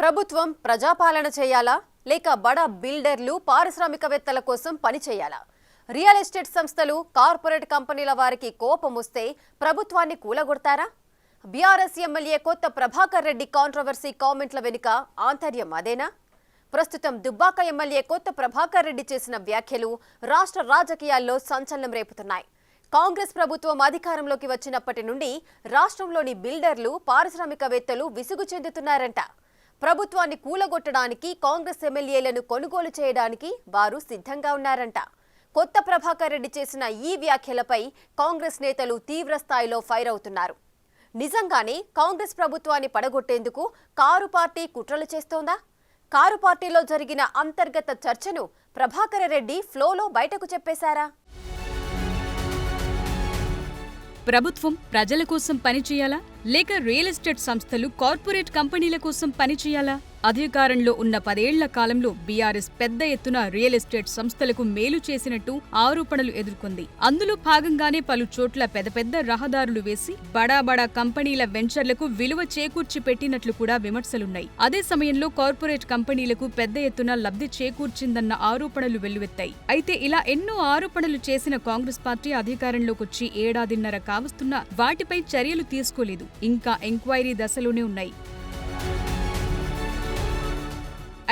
ప్రభుత్వం ప్రజాపాలన చేయాలా లేక బడా బిల్డర్లు పారిశ్రామికవేత్తల కోసం పని చేయాలా? రియల్ ఎస్టేట్ సంస్థలు కార్పొరేట్ కంపెనీల వారికి కోపం వస్తే ప్రభుత్వాన్ని కూలగొడతారా? బీఆర్ఎస్ ఎమ్మెల్యే కొత్త ప్రభాకర్ రెడ్డి కాంట్రవర్సీ కామెంట్ల వెనుక ఆంతర్యం అదేనా? ప్రస్తుతం దుబ్బాక ఎమ్మెల్యే కొత్త ప్రభాకర్ రెడ్డి చేసిన వ్యాఖ్యలు రాష్ట్ర రాజకీయాల్లో సంచలనం రేపుతున్నాయి. కాంగ్రెస్ ప్రభుత్వం అధికారంలోకి వచ్చినప్పటి నుండి రాష్ట్రంలోని బిల్డర్లు పారిశ్రామికవేత్తలు విసుగు చెందుతున్నారంట. ప్రభుత్వాన్ని కూలగొట్టడానికి కాంగ్రెస్ ఎమ్మెల్యేలను కొనుగోలు చేయడానికి వారు సిద్ధంగా ఉన్నారంట. కొత్త ప్రభాకర్ రెడ్డి చేసిన ఈ వ్యాఖ్యలపై కాంగ్రెస్ నేతలు తీవ్ర స్థాయిలో ఫైర్ అవుతున్నారు. నిజంగానే కాంగ్రెస్ ప్రభుత్వాన్ని పడగొట్టేందుకు కారు పార్టీ కుట్రలు చేస్తోందా? కారు పార్టీలో జరిగిన అంతర్గత చర్చను ప్రభాకర్ రెడ్డి ఫ్లోలో బయటకు చెప్పేశారా? ప్రభుత్వం ప్రజల కోసం పనిచేయాలా లేక రియల్ ఎస్టేట్ సంస్థలు కార్పొరేట్ కంపెనీల కోసం పనిచేయాలా? అధికారంలో ఉన్న 10 ఏళ్ల కాలంలో బీఆర్ఎస్ పెద్ద ఎత్తున రియల్ ఎస్టేట్ సంస్థలకు మేలు చేసినట్టు ఆరోపణలు ఎదుర్కొంది. అందులో భాగంగానే పలు చోట్ల పెద్ద రహదారులు వేసి బడా కంపెనీల వెంచర్లకు విలువ చేకూర్చి పెట్టినట్లు కూడా విమర్శలున్నాయి. అదే సమయంలో కార్పొరేట్ కంపెనీలకు పెద్ద ఎత్తున లబ్ధి చేకూర్చిందన్న ఆరోపణలు వెల్లువెత్తాయి. అయితే ఇలా ఎన్నో ఆరోపణలు చేసిన కాంగ్రెస్ పార్టీ అధికారంలోకొచ్చి ఏడాదిన్నర కావస్తున్నా వాటిపై చర్యలు తీసుకోలేదు. ఇంకా ఎంక్వైరీ దశలోనే ఉన్నాయి.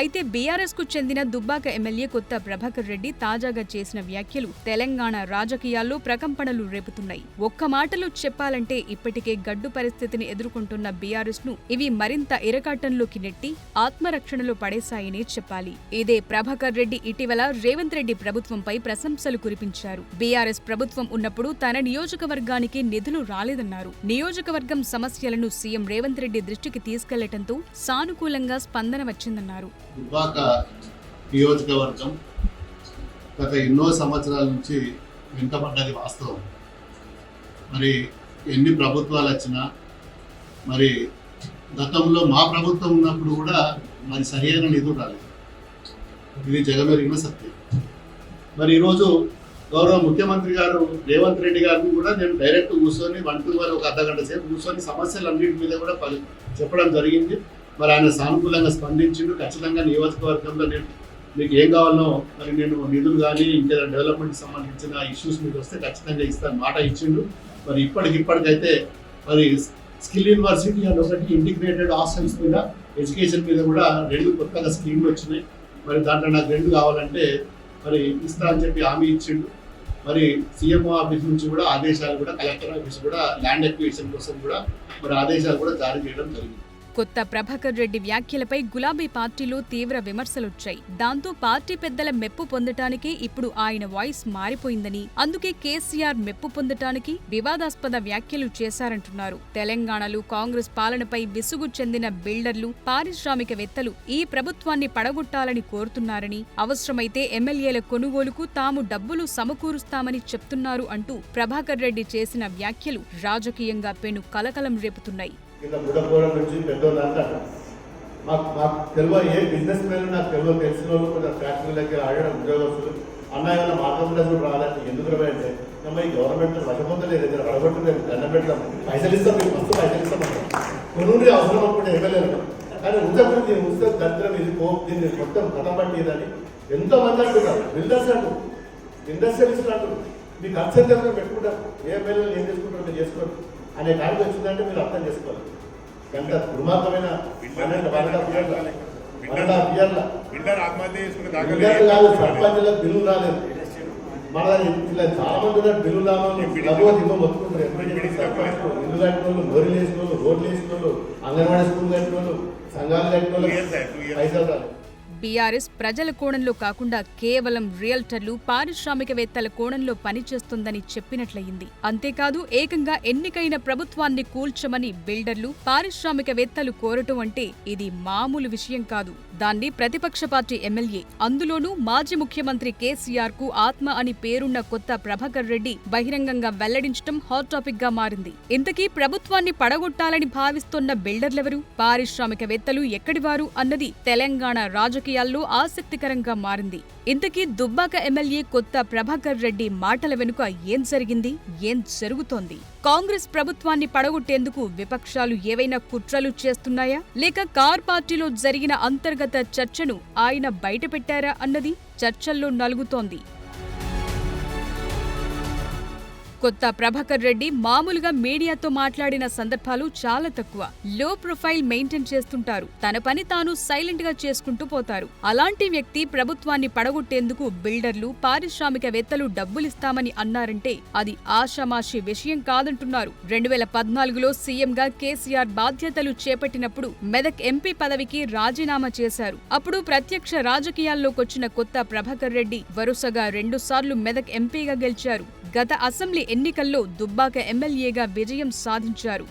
అయితే బీఆర్ఎస్ కు చెందిన దుబ్బాక ఎమ్మెల్యే కొత్త ప్రభాకర్ రెడ్డి తాజాగా చేసిన వ్యాఖ్యలు తెలంగాణ రాజకీయాల్లో ప్రకంపనలు రేపుతున్నాయి. ఒక్క మాటలో చెప్పాలంటే ఇప్పటికే గడ్డు పరిస్థితిని ఎదుర్కొంటున్న బీఆర్ఎస్ ను ఇవి మరింత ఇరకాటంలోకి నెట్టి ఆత్మరక్షణలో పడేశాయనే చెప్పాలి. ఇదే ప్రభాకర్ రెడ్డి ఇటీవల రేవంత్ రెడ్డి ప్రభుత్వంపై ప్రశంసలు కురిపించారు. బీఆర్ఎస్ ప్రభుత్వం ఉన్నప్పుడు తన నియోజకవర్గానికి నిధులు రాలేదన్నారు. నియోజకవర్గం సమస్యలను సీఎం రేవంత్ రెడ్డి దృష్టికి తీసుకెళ్లటంతో సానుకూలంగా స్పందన వచ్చిందన్నారు. దుబ్బాక నియోజకవర్గం గత ఎన్నో సంవత్సరాల నుంచి వెనుకబడ్డది వాస్తవం. మరి ఎన్ని ప్రభుత్వాలు వచ్చినా మరి గతంలో మా ప్రభుత్వం ఉన్నప్పుడు కూడా మరి సరైన నిధులు రాలేదు. ఇది జగమెరిగిన సత్యం. మరి ఈరోజు గౌరవ ముఖ్యమంత్రి గారు రేవంత్ రెడ్డి గారిని కూడా నేను డైరెక్ట్ కూర్చొని 1 to 1 ఒక అర్ధగంట సేపు కూర్చొని సమస్యలన్నింటి మీద కూడా చెప్పడం జరిగింది. మరి ఆయన సానుకూలంగా స్పందించిండు. ఖచ్చితంగా నియోజకవర్గంలో నేను మీకు ఏం కావాలనో మరి నేను నిధులు కానీ ఇంకేదైనా డెవలప్మెంట్కి సంబంధించిన ఇష్యూస్ మీకు వస్తే ఖచ్చితంగా ఇస్తాను మాట ఇచ్చిండు. మరి ఇప్పటికైతే మరి స్కిల్ యూనివర్సిటీ అని ఒకటి ఇంటిగ్రేటెడ్ హాస్టల్స్ మీద ఎడ్యుకేషన్ మీద కూడా 2 కొత్తగా స్కీమ్లు వచ్చినాయి. మరి దాంట్లో నాకు 2 కావాలంటే మరి ఇస్తా అని చెప్పి హామీ ఇచ్చిండు. మరి సీఎంఓ ఆఫీస్ నుంచి కూడా ఆదేశాలు కూడా కలెక్టర్ ఆఫీస్ కూడా ల్యాండ్ ఎక్విజిషన్ కోసం కూడా మరి ఆదేశాలు కూడా జారీ చేయడం జరిగింది. కొత్త ప్రభాకర్ రెడ్డి వ్యాఖ్యలపై గులాబీ పార్టీలో తీవ్ర విమర్శలొచ్చాయి. దాంతో పార్టీ పెద్దల మెప్పు పొందటానికి ఇప్పుడు ఆయన వాయిస్ మారిపోయిందని, అందుకే కేసీఆర్ మెప్పు పొందటానికి వివాదాస్పద వ్యాఖ్యలు చేశారంటున్నారు. తెలంగాణలో కాంగ్రెస్ పాలనపై విసుగు చెందిన బిల్డర్లు, పారిశ్రామికవేత్తలు ఈ ప్రభుత్వాన్ని పడగొట్టాలని కోరుతున్నారని, అవసరమైతే ఎమ్మెల్యేల కొనుగోలుకు తాము డబ్బులు సమకూరుస్తామని చెప్తున్నారు అంటూ ప్రభాకర్ రెడ్డి చేసిన వ్యాఖ్యలు రాజకీయంగా పెను కలకలం రేపుతున్నాయి. కింద బుడపోవడం నుంచి పెద్దోళ్ళు అంటారు. మాకు తెలియ ఏ బిజినెస్ మ్యాన్ నాకు తెలిసిన వాళ్ళు కొంచెం ఫ్యాక్టరీ దగ్గర ఆడడం ఉద్యోగస్తులు అన్న ఏమైనా మార్గదర్శకులు రావాలంటే ఎందుకు అంటే ఈ గవర్నమెంట్ వశపొందలేదు, దగ్గర అడగొట్టలేదు, దండం పెడతాం, పైసలు ఇస్తాం, మీకు వస్తూ పైసలు ఇస్తామంటాం. కొన్ని అవసరం అప్పుడు ఎమ్మెల్యేలు కానీ ఉద్యోగం దీన్ని ఉస్తే దరిద్రం ఇది దీన్ని మొత్తం కథం పట్టిదని ఎంతో మంది అంటున్నారు. బిల్డర్స్ అంటారు, ఇండస్ట్రియలిస్టులు అంటారు. మీకు అర్థం చేసుకుని పెట్టుకుంటారు. ఏ ఎమ్మెల్యేలు ఏం చేసుకుంటారో మీరు చేసుకోండి అనే కారణం వచ్చిందంటే మీరు అర్థం చేసుకోవాలి. కనుక దుర్మార్గమైన సర్పంచులకు బిల్లు రాలేదు. మన ఇలా చాలా మంది ఉన్నారు బిల్లు రావాలి మొత్తుకుంటారు. ఇల్లు కట్టిన వాళ్ళు, లోరీలు వేసిన వాళ్ళు, రోడ్లు వేసిన వాళ్ళు, అంగన్వాడీ స్కూల్ కట్టిన వాళ్ళు, సంఘాలు కట్టిన వాళ్ళు పైసలు రాలేదు. బీఆర్ఎస్ ప్రజల కోణంలో కాకుండా కేవలం రియల్టర్లు, పారిశ్రామికవేత్తల కోణంలో పనిచేస్తుందని చెప్పినట్లయింది. అంతేకాదు ఏకంగా ఎన్నికైన ప్రభుత్వాన్ని కూల్చమని బిల్డర్లు, పారిశ్రామికవేత్తలు కోరటం అంటే ఇది మామూలు విషయం కాదు. దాన్ని ప్రతిపక్ష పార్టీ ఎమ్మెల్యే, అందులోనూ మాజీ ముఖ్యమంత్రి కేసీఆర్ కు ఆత్మ అని పేరున్న కొత్త ప్రభాకర్ రెడ్డి బహిరంగంగా వెల్లడించడం హాట్ టాపిక్ గా మారింది. ఇంతకీ ప్రభుత్వాన్ని పడగొట్టాలని భావిస్తున్న బిల్డర్లెవరు, పారిశ్రామికవేత్తలు ఎక్కడివారు అన్నది తెలంగాణ రాజకీయాల్లో ఆసక్తికరంగా మారింది. ఇంతకీ దుబ్బాక ఎమ్మెల్యే కొత్త ప్రభాకర్ రెడ్డి మాటల వెనుక ఏం జరిగింది, ఏం జరుగుతోంది? కాంగ్రెస్ ప్రభుత్వాన్ని పడగొట్టేందుకు విపక్షాలు ఏవైనా కుట్రలు చేస్తున్నాయా లేక కార్ పార్టీలో జరిగిన అంతర్గత చర్చను ఆయన బయటపెట్టారా అన్నది చర్చల్లో నలుగుతోంది. కొత్త ప్రభాకర్ రెడ్డి మామూలుగా మీడియాతో మాట్లాడిన సందర్భాలు చాలా తక్కువ. లో ప్రొఫైల్ మెయింటైన్ చేస్తుంటారు. తన పని తాను సైలెంట్ గా చేసుకుంటూ పోతారు. అలాంటి వ్యక్తి ప్రభుత్వాన్ని పడగొట్టేందుకు బిల్డర్లు, పారిశ్రామికవేత్తలు డబ్బులిస్తామని అన్నారంటే అది ఆషామాషి విషయం కాదంటున్నారు. 2014లో సీఎంగా కేసీఆర్ బాధ్యతలు చేపట్టినప్పుడు మెదక్ ఎంపీ పదవికి రాజీనామా చేశారు. అప్పుడు ప్రత్యక్ష రాజకీయాల్లోకొచ్చిన కొత్త ప్రభాకర్ రెడ్డి వరుసగా 2 సార్లు మెదక్ ఎంపీగా గెలిచారు. గత అసెంబ్లీ ఎన్నికల్లో దుబ్బాక ఎమ్మెల్యేగా విజయం సాధించారు.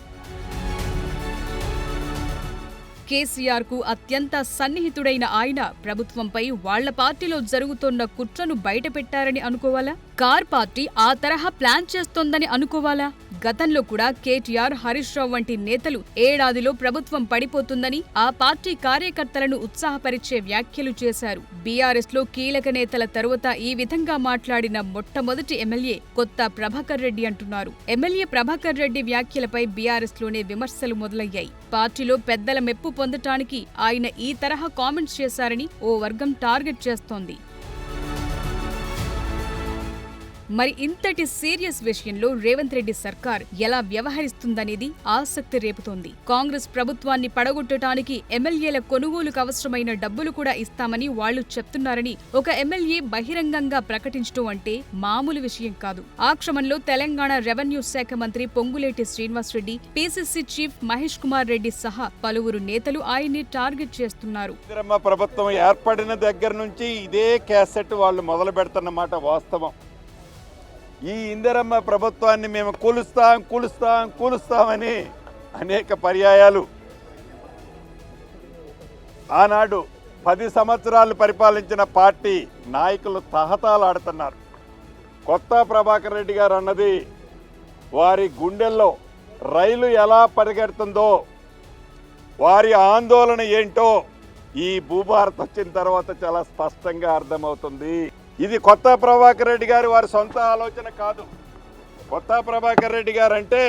కేసీఆర్ కు అత్యంత సన్నిహితుడైన ఆయన ప్రభుత్వంపై వాళ్ల పార్టీలో జరుగుతోన్న కుట్రను బయటపెట్టారని అనుకోవాలా? కార్ పార్టీ ఆ తరహా ప్లాన్ చేస్తోందని అనుకోవాలా? గతంలో కూడా కేటీఆర్, హరీష్ రావు వంటి నేతలు ఏడాదిలో ప్రభుత్వం పడిపోతుందని ఆ పార్టీ కార్యకర్తలను ఉత్సాహపరిచే వ్యాఖ్యలు చేశారు. బీఆర్ఎస్ లో కీలక నేతల తరువాత ఈ విధంగా మాట్లాడిన మొట్టమొదటి ఎమ్మెల్యే కొత్త ప్రభాకర్ రెడ్డి అంటున్నారు. ఎమ్మెల్యే ప్రభాకర్ రెడ్డి వ్యాఖ్యలపై బీఆర్ఎస్ లోనే విమర్శలు మొదలయ్యాయి. పార్టీలో పెద్దల మెప్పు పొందటానికి ఆయన ఈ తరహా కామెంట్స్ చేశారని ఓ వర్గం టార్గెట్ చేస్తోంది. మరి ఇంతటి సీరియస్ విషయంలో రేవంత్ రెడ్డి సర్కార్ ఎలా వ్యవహరిస్తుందనేది ఆసక్తి రేపుతోంది. కాంగ్రెస్ ప్రభుత్వాన్ని పడగొట్టడానికి ఎమ్మెల్యేల కొనుగోలుకు అవసరమైన డబ్బులు కూడా ఇస్తామని వాళ్లు చెప్తున్నారని ఒక ఎమ్మెల్యే బహిరంగంగా ప్రకటించడం అంటే మామూలు విషయం కాదు. ఆ క్రమంలో తెలంగాణ రెవెన్యూ శాఖ మంత్రి పొంగులేటి శ్రీనివాసరెడ్డి, పీసీసీ చీఫ్ మహేష్ కుమార్ రెడ్డి సహా పలువురు నేతలు ఆయన్ని టార్గెట్ చేస్తున్నారు. ప్రభుత్వం ఏర్పడిన దగ్గర నుంచి ఇదే క్యాసెట్ వాళ్ళు మొదలు పెడుతున్నమాట వాస్తవం. ఈ ఇందిరమ్మ ప్రభుత్వాన్ని మేము కూలుస్తామని అనేక పర్యాయాలు ఆనాడు 10 సంవత్సరాలు పరిపాలించిన పార్టీ నాయకులు తహతాలాడుతున్నారు. కొత్త ప్రభాకర్ రెడ్డి గారు అన్నది వారి గుండెల్లో రైలు ఎలా పరిగెడుతుందో, వారి ఆందోళన ఏంటో ఈ భూభారత్ వచ్చిన తర్వాత చాలా స్పష్టంగా అర్థమవుతుంది. ఇది కొత్త ప్రభాకర్ రెడ్డి గారు వారి సొంత ఆలోచన కాదు. కొత్త ప్రభాకర్ రెడ్డి గారు అంటే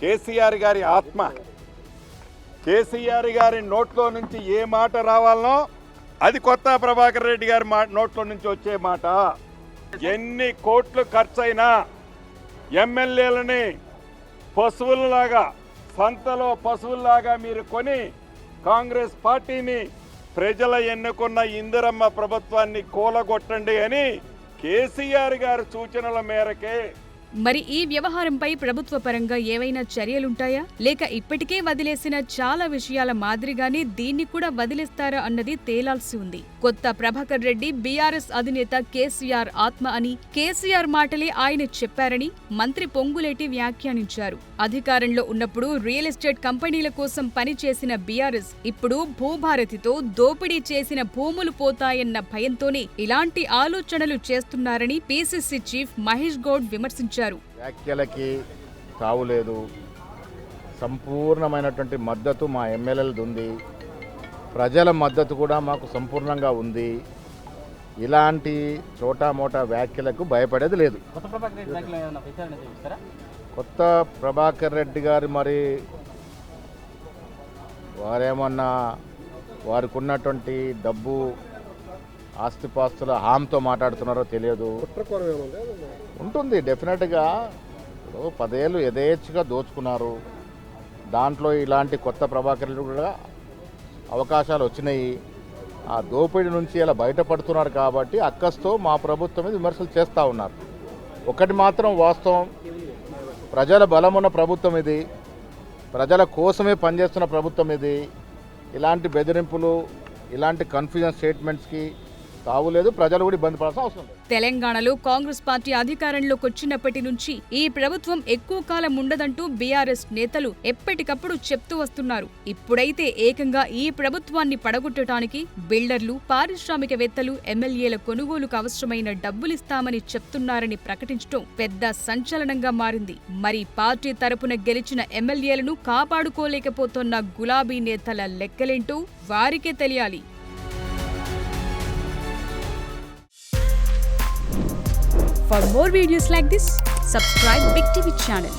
కేసీఆర్ గారి ఆత్మ. కేసీఆర్ గారి నోట్లో నుంచి ఏ మాట రావాలనో అది కొత్త ప్రభాకర్ రెడ్డి గారి నోట్లో నుంచి వచ్చే మాట. ఎన్ని కోట్లు ఖర్చైనా ఎమ్మెల్యేలని పశువులలాగా, సంతలో పశువుల్లాగా మీరు కొని కాంగ్రెస్ పార్టీని, ప్రజల ఎన్నుకున్న ఇందిరమ్మ ప్రభుత్వాన్ని కూలగొట్టండి అని కేసీఆర్ గారి సూచనల మేరకే. మరి ఈ వ్యవహారంపై ప్రభుత్వ పరంగా ఏవైనా చర్యలుంటాయా లేక ఇప్పటికే వదిలేసిన చాలా విషయాల మాదిరిగానే దీన్ని కూడా వదిలేస్తారా అన్నది తేలాల్సి ఉంది. కొత్త ప్రభాకర్ రెడ్డి బీఆర్ఎస్ అధినేత కేసీఆర్ ఆత్మ అని, కేసీఆర్ మాటలే ఆయన చెప్పారని మంత్రి పొంగులేటి వ్యాఖ్యానించారు. అధికారంలో ఉన్నప్పుడు రియల్ ఎస్టేట్ కంపెనీల కోసం పనిచేసిన బీఆర్ఎస్ ఇప్పుడు భూభారతితో దోపిడీ చేసిన భూములు పోతాయన్న భయంతోనే ఇలాంటి ఆలోచనలు చేస్తున్నారని పీసీసీ చీఫ్ మహేష్ గౌడ్ విమర్శించారు. వ్యాఖ్యలకి తావులేదు. సంపూర్ణమైనటువంటి మద్దతు మా ఎమ్మెల్యేలది ఉంది. ప్రజల మద్దతు కూడా మాకు సంపూర్ణంగా ఉంది. ఇలాంటి చోటామోటా వ్యాఖ్యలకు భయపడేది లేదు. కొత్త ప్రభాకర్ రెడ్డి గారు మరి వారేమన్నా వారికి ఉన్నటువంటి డబ్బు, ఆస్తిపాస్తుల హామీతో మాట్లాడుతున్నారో తెలియదు. ఉంటుంది డెఫినెట్గా. 10 ఏళ్ళు యథేచ్ఛగా దోచుకున్నారు. దాంట్లో ఇలాంటి కొత్త ప్రభాకర్ రెడ్డి కూడా అవకాశాలు వచ్చినాయి. ఆ దోపిడీ నుంచి ఇలా బయటపడుతున్నారు కాబట్టి అక్కస్తో మా ప్రభుత్వం మీద విమర్శలు చేస్తూ ఉన్నారు. ఒకటి మాత్రం వాస్తవం, ప్రజల బలమున్న ప్రభుత్వం ఇది, ప్రజల కోసమే పనిచేస్తున్న ప్రభుత్వం ఇది. ఇలాంటి బెదిరింపులు, ఇలాంటి కన్ఫ్యూజన్ స్టేట్మెంట్స్కి తావులేదు. ప్రజలు కూడా ఇబ్బంది పడాల్సిన అవసరం లేదు. తెలంగాణలో కాంగ్రెస్ పార్టీ అధికారంలోకి వచ్చినప్పటి నుంచి ఈ ప్రభుత్వం ఎక్కువ కాలం ఉండదంటూ బీఆర్ఎస్ నేతలు ఎప్పటికప్పుడు చెప్తూ వస్తున్నారు. ఇప్పుడైతే ఏకంగా ఈ ప్రభుత్వాన్ని పడగొట్టడానికి బిల్డర్లు, పారిశ్రామికవేత్తలు ఎమ్మెల్యేల కొనుగోలుకు అవసరమైన డబ్బులిస్తామని చెప్తున్నారని ప్రకటించడం పెద్ద సంచలనంగా మారింది. మరి పార్టీ తరపున గెలిచిన ఎమ్మెల్యేలను కాపాడుకోలేకపోతున్న గులాబీ నేతల లెక్కలేంటో వారికే తెలియాలి. For more videos like this, subscribe Big TV channel.